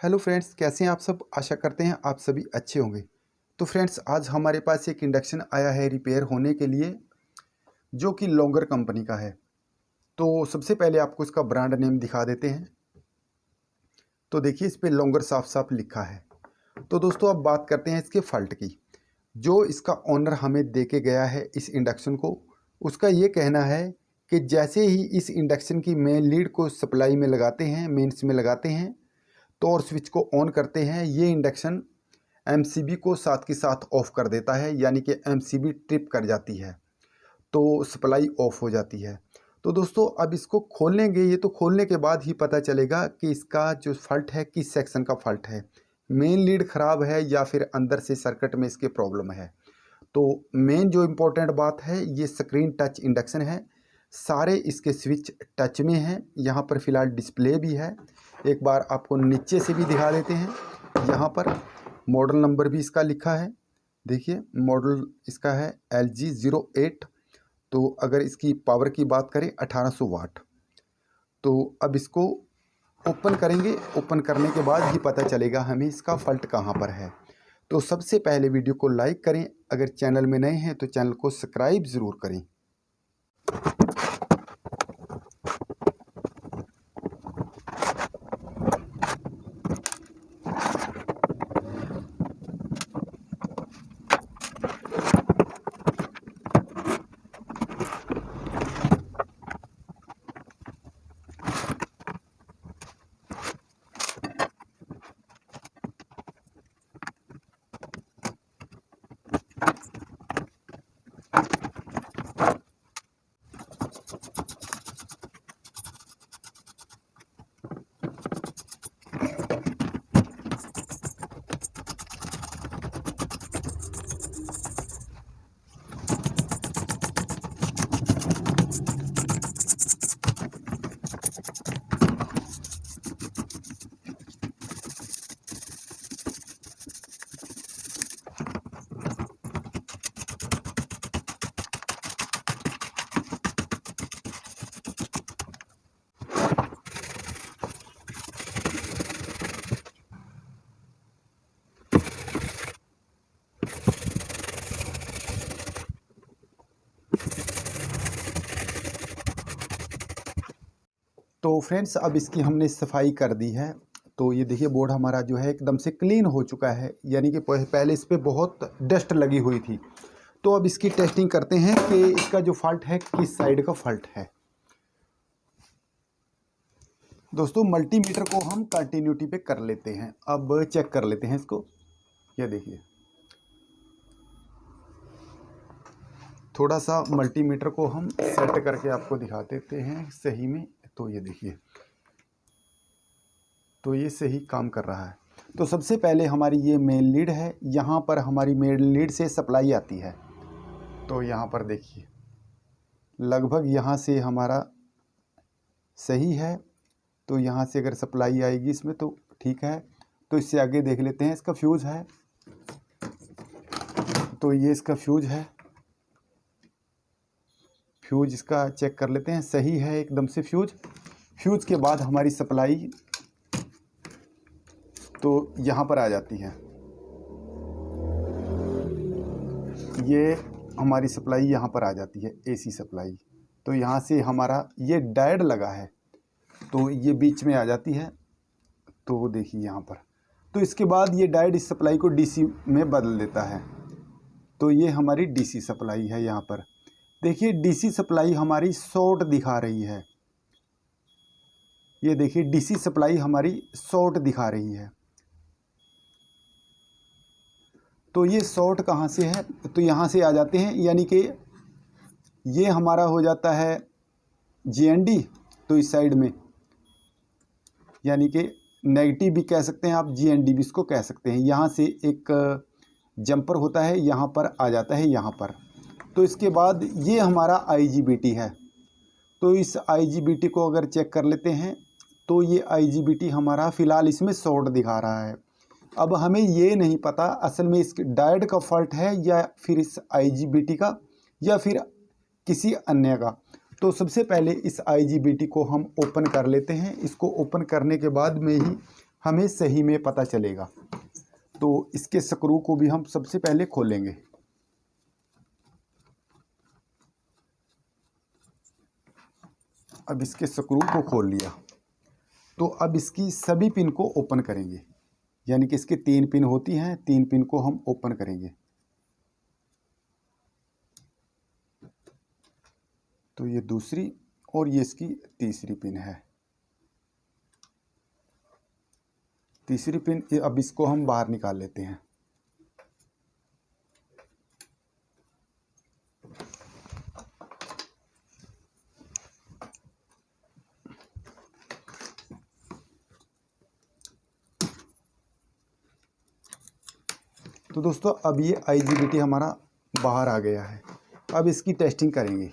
Hello friends, कैसे हैं आप सब। आशा करते हैं आप सभी अच्छे होंगे। तो फ्रेंड्स, आज हमारे पास एक इंडक्शन आया है रिपेयर होने के लिए, जो कि लॉन्गर कंपनी का है। तो सबसे पहले आपको इसका ब्रांड नेम दिखा देते हैं। तो देखिए, इस पे लॉन्गर साफ साफ लिखा है। तो दोस्तों, अब बात करते हैं इसके फॉल्ट की। जो इसका ओनर हमें दे के गया है इस इंडक्शन को, उसका ये कहना है कि जैसे ही इस इंडक्शन की मेन लीड को सप्लाई में लगाते हैं, मेंस में लगाते हैं, तो और स्विच को ऑन करते हैं, ये इंडक्शन एमसीबी को साथ के साथ ऑफ कर देता है, यानी कि एमसीबी ट्रिप कर जाती है, तो सप्लाई ऑफ हो जाती है। तो दोस्तों, अब इसको खोलेंगे, ये तो खोलने के बाद ही पता चलेगा कि इसका जो फॉल्ट है किस सेक्शन का फॉल्ट है। मेन लीड ख़राब है या फिर अंदर से सर्किट में इसके प्रॉब्लम है। तो मेन जो इम्पोर्टेंट बात है, ये स्क्रीन टच इंडक्शन है। सारे इसके स्विच टच में हैं। यहाँ पर फ़िलहाल डिस्प्ले भी है। एक बार आपको नीचे से भी दिखा देते हैं। यहाँ पर मॉडल नंबर भी इसका लिखा है। देखिए, मॉडल इसका है LG08। तो अगर इसकी पावर की बात करें 1800 वाट। तो अब इसको ओपन करेंगे। ओपन करने के बाद ही पता चलेगा हमें इसका फॉल्ट कहाँ पर है। तो सबसे पहले वीडियो को लाइक करें, अगर चैनल में नए हैं तो चैनल को सब्सक्राइब ज़रूर करें। तो फ्रेंड्स, अब इसकी हमने सफाई कर दी है। तो ये देखिए, बोर्ड हमारा जो है एकदम से क्लीन हो चुका है, यानी कि पहले इस पर बहुत डस्ट लगी हुई थी। तो अब इसकी टेस्टिंग करते हैं कि इसका जो फॉल्ट है किस साइड का फॉल्ट है। दोस्तों, मल्टीमीटर को हम कंटिन्यूटी पे कर लेते हैं। अब चेक कर लेते हैं इसको। ये देखिए, थोड़ा सा मल्टीमीटर को हम सेट करके आपको दिखा देते हैं सही में। तो ये देखिए, तो ये सही काम कर रहा है। तो सबसे पहले हमारी ये मेन लीड है। यहाँ पर हमारी मेन लीड से सप्लाई आती है। तो यहाँ पर देखिए, लगभग यहाँ से हमारा सही है। तो यहाँ से अगर सप्लाई आएगी इसमें तो ठीक है। तो इससे आगे देख लेते हैं। इसका फ्यूज़ है, तो ये इसका फ्यूज़ है। फ्यूज इसका चेक कर लेते हैं। सही है एकदम से फ्यूज के बाद हमारी सप्लाई तो यहाँ पर आ जाती है। ये हमारी सप्लाई यहाँ पर आ जाती है, एसी सप्लाई। तो यहाँ से हमारा ये डायोड लगा है, तो ये बीच में आ जाती है। तो देखिए यहाँ पर, तो इसके बाद ये डायोड इस सप्लाई को डीसी में बदल देता है। तो ये हमारी डीसी सप्लाई है। यहाँ पर देखिए, डीसी सप्लाई हमारी शॉर्ट दिखा रही है। ये देखिए, डीसी सप्लाई हमारी शॉर्ट दिखा रही है। तो ये शॉर्ट कहाँ से है, तो यहाँ से आ जाते हैं, यानी कि ये हमारा हो जाता है जीएनडी। तो इस साइड में, यानी कि नेगेटिव भी कह सकते हैं आप, जीएनडी भी इसको कह सकते हैं। यहाँ से एक जंपर होता है, यहाँ पर आ जाता है यहाँ पर। तो इसके बाद ये हमारा आईजीबीटी है। तो इस आईजीबीटी को अगर चेक कर लेते हैं, तो ये आईजीबीटी हमारा फ़िलहाल इसमें शॉर्ट दिखा रहा है। अब हमें ये नहीं पता असल में इस डायोड का फॉल्ट है या फिर इस आईजीबीटी का या फिर किसी अन्य का। तो सबसे पहले इस आईजीबीटी को हम ओपन कर लेते हैं। इसको ओपन करने के बाद में ही हमें सही में पता चलेगा। तो इसके स्क्रू को भी हम सबसे पहले खोलेंगे। अब इसके स्क्रू को खोल लिया तो अब इसकी सभी पिन को ओपन करेंगे, यानी कि इसके 3 पिन होती हैं, 3 पिन को हम ओपन करेंगे। तो ये दूसरी और ये इसकी तीसरी पिन है। तीसरी पिन, अब इसको हम बाहर निकाल लेते हैं। तो दोस्तों अब ये IGBT हमारा बाहर आ गया है। अब इसकी टेस्टिंग करेंगे।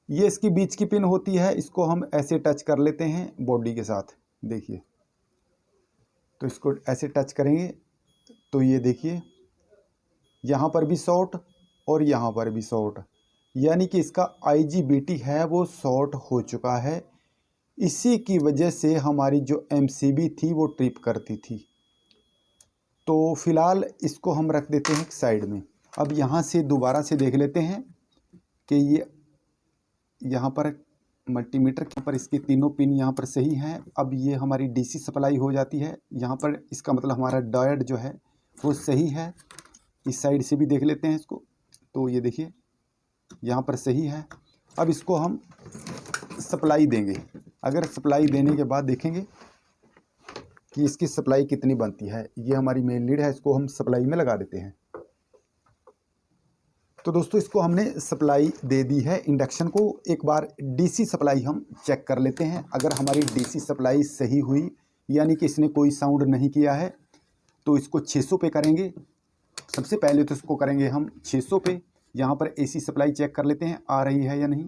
ये इसकी बीच की पिन होती है, इसको हम ऐसे टच कर लेते हैं बॉडी के साथ, देखिए। तो इसको ऐसे टच करेंगे तो ये देखिए यहाँ पर भी शॉर्ट और यहाँ पर भी शॉर्ट, यानी कि इसका IGBT है वो शॉर्ट हो चुका है। इसी की वजह से हमारी जो MCB थी वो ट्रिप करती थी। तो फिलहाल इसको हम रख देते हैं साइड में। अब यहाँ से दोबारा से देख लेते हैं कि ये यहाँ पर मल्टीमीटर के ऊपर इसके तीनों पिन यहाँ पर सही हैं। अब ये हमारी DC सप्लाई हो जाती है यहाँ पर, इसका मतलब हमारा डायोड जो है वो सही है। इस साइड से भी देख लेते हैं इसको। तो ये देखिए यहाँ पर सही है। अब इसको हम सप्लाई देंगे। अगर सप्लाई देने के बाद देखेंगे कि इसकी सप्लाई कितनी बनती है। ये हमारी मेन लीड है, इसको हम सप्लाई में लगा देते हैं। तो दोस्तों इसको हमने सप्लाई दे दी है इंडक्शन को। एक बार DC सप्लाई हम चेक कर लेते हैं। अगर हमारी DC सप्लाई सही हुई, यानी कि इसने कोई साउंड नहीं किया है, तो इसको 600 पे करेंगे। सबसे पहले तो इसको करेंगे हम 600 पे। यहाँ पर AC सप्लाई चेक कर लेते हैं आ रही है या नहीं।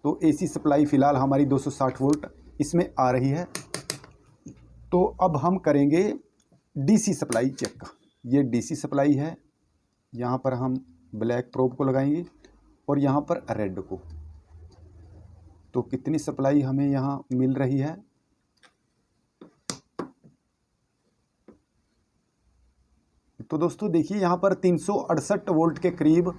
तो AC सप्लाई फ़िलहाल हमारी 260 वोल्ट इसमें आ रही है। तो अब हम करेंगे DC सप्लाई चेक। ये DC सप्लाई है। यहाँ पर हम ब्लैक प्रोब को लगाएंगे और यहाँ पर रेड को। तो कितनी सप्लाई हमें यहाँ मिल रही है, तो दोस्तों देखिए यहाँ पर 368 वोल्ट के करीब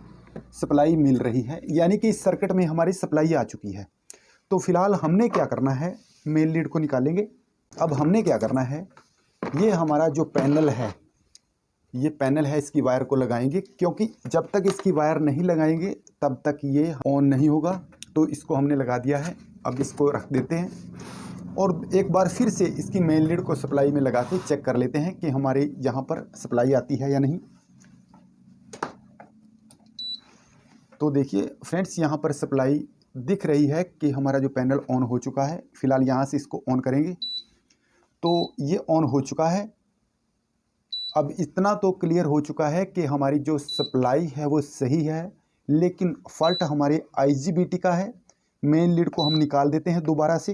सप्लाई मिल रही है, यानी कि इस सर्किट में हमारी सप्लाई आ चुकी है। तो फिलहाल हमने क्या करना है, मेन लीड को निकालेंगे। अब हमने क्या करना है, ये हमारा जो पैनल है, ये पैनल है, इसकी वायर को लगाएंगे, क्योंकि जब तक इसकी वायर नहीं लगाएंगे तब तक ये ऑन नहीं होगा। तो इसको हमने लगा दिया है। अब इसको रख देते हैं और एक बार फिर से इसकी मेन लीड को सप्लाई में लगा के चेक कर लेते हैं कि हमारे यहाँ पर सप्लाई आती है या नहीं। तो देखिए फ्रेंड्स, यहाँ पर सप्लाई दिख रही है कि हमारा जो पैनल ऑन हो चुका है। फिलहाल यहाँ से इसको ऑन करेंगे तो ये ऑन हो चुका है। अब इतना तो क्लियर हो चुका है कि हमारी जो सप्लाई है वो सही है, लेकिन फॉल्ट हमारे IGBT का है। मेन लीड को हम निकाल देते हैं दोबारा से।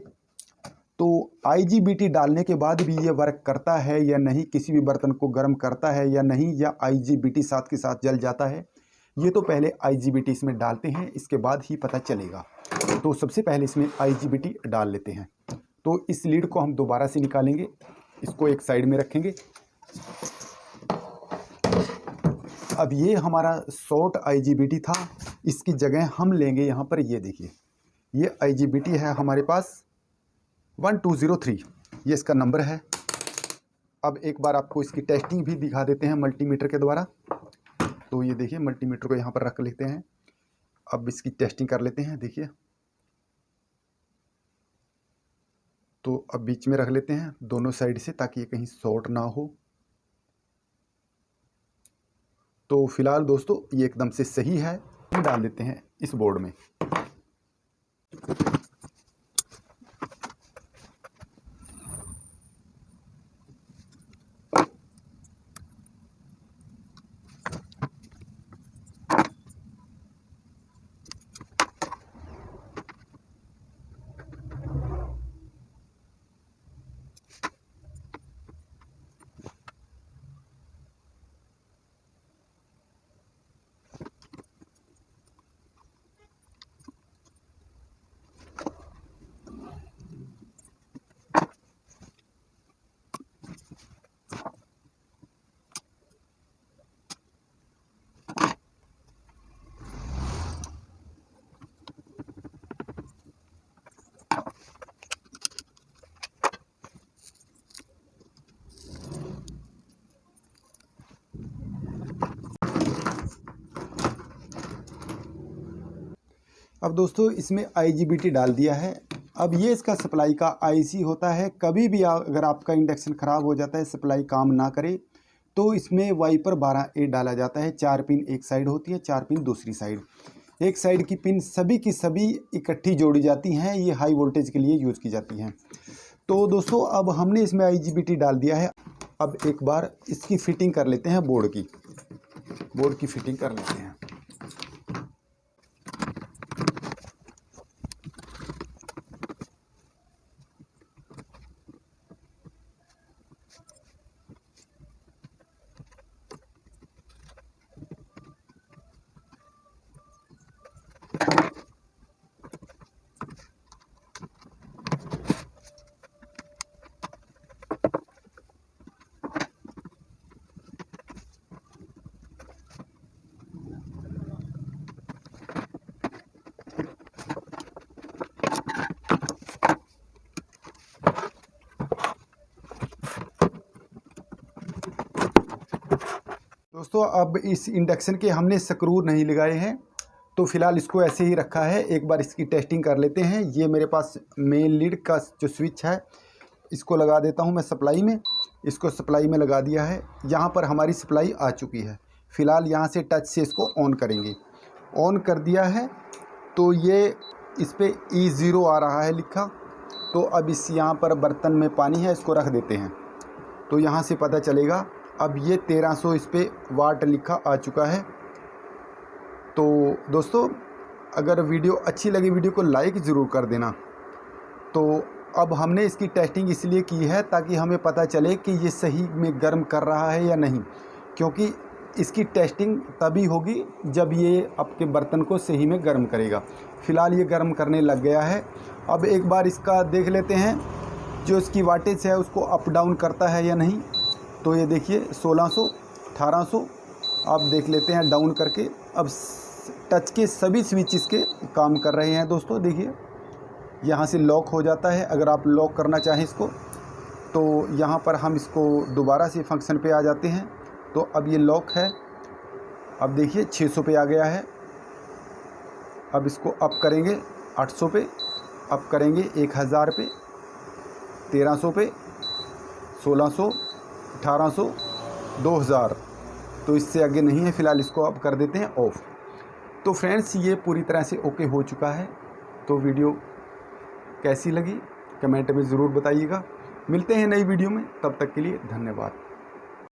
तो IGBT डालने के बाद भी ये वर्क करता है या नहीं, किसी भी बर्तन को गर्म करता है या नहीं, या IGBT साथ के साथ जल जाता है, ये तो पहले IGBT इसमें डालते हैं, इसके बाद ही पता चलेगा। तो सबसे पहले इसमें IGBT डाल लेते हैं। तो इस लीड को हम दोबारा से निकालेंगे, इसको एक साइड में रखेंगे। अब ये हमारा शॉर्ट IGBT था, इसकी जगह हम लेंगे यहाँ पर, ये देखिए ये IGBT है हमारे पास 1203, ये इसका नंबर है। अब एक बार आपको इसकी टेस्टिंग भी दिखा देते हैं मल्टीमीटर के द्वारा। तो ये देखिए मल्टीमीटर को यहाँ पर रख लेते हैं। अब इसकी टेस्टिंग कर लेते हैं, देखिए। तो अब बीच में रख लेते हैं दोनों साइड से, ताकि ये कहीं शॉर्ट ना हो। तो फिलहाल दोस्तों ये एकदम से सही है। डाल देते हैं इस बोर्ड में। अब दोस्तों इसमें IGBT डाल दिया है। अब ये इसका सप्लाई का IC होता है। कभी भी अगर आपका इंडक्शन ख़राब हो जाता है, सप्लाई काम ना करे, तो इसमें वाइपर 12A डाला जाता है। 4 पिन एक साइड होती है, 4 पिन दूसरी साइड। एक साइड की पिन सभी की सभी इकट्ठी जोड़ी जाती हैं। ये हाई वोल्टेज के लिए यूज़ की जाती हैं। तो दोस्तों अब हमने इसमें IGBT डाल दिया है। अब एक बार इसकी फिटिंग कर लेते हैं, बोर्ड की फिटिंग कर लेते हैं। दोस्तों अब इस इंडक्शन के हमने स्क्रू नहीं लगाए हैं, तो फिलहाल इसको ऐसे ही रखा है। एक बार इसकी टेस्टिंग कर लेते हैं। ये मेरे पास मेन लीड का जो स्विच है, इसको लगा देता हूं मैं सप्लाई में। इसको सप्लाई में लगा दिया है। यहाँ पर हमारी सप्लाई आ चुकी है। फ़िलहाल यहाँ से टच से इसको ऑन करेंगे। ऑन कर दिया है तो ये इस पर E0 आ रहा है लिखा। तो अब इस यहाँ पर बर्तन में पानी है, इसको रख देते हैं तो यहाँ से पता चलेगा। अब ये 1300 इस पर वाट लिखा आ चुका है। तो दोस्तों अगर वीडियो अच्छी लगी, वीडियो को लाइक ज़रूर कर देना। तो अब हमने इसकी टेस्टिंग इसलिए की है ताकि हमें पता चले कि ये सही में गर्म कर रहा है या नहीं, क्योंकि इसकी टेस्टिंग तभी होगी जब ये आपके बर्तन को सही में गर्म करेगा। फ़िलहाल ये गर्म करने लग गया है। अब एक बार इसका देख लेते हैं, जो इसकी वाटेज है उसको अप डाउन करता है या नहीं। तो ये देखिए 1600, 1800 आप देख लेते हैं डाउन करके। अब टच के सभी स्विच इसके काम कर रहे हैं। दोस्तों देखिए यहाँ से लॉक हो जाता है। अगर आप लॉक करना चाहें इसको, तो यहाँ पर हम इसको दोबारा से फंक्शन पे आ जाते हैं। तो अब ये लॉक है। अब देखिए 600 पे आ गया है। अब इसको अप करेंगे 800 पे, अप करेंगे 1000 पे, 1300 पे, 1600, 1800, 2000। तो इससे आगे नहीं है। फ़िलहाल इसको अब कर देते हैं ऑफ़। तो फ्रेंड्स ये पूरी तरह से ओके हो चुका है। तो वीडियो कैसी लगी कमेंट में ज़रूर बताइएगा। मिलते हैं नई वीडियो में, तब तक के लिए धन्यवाद।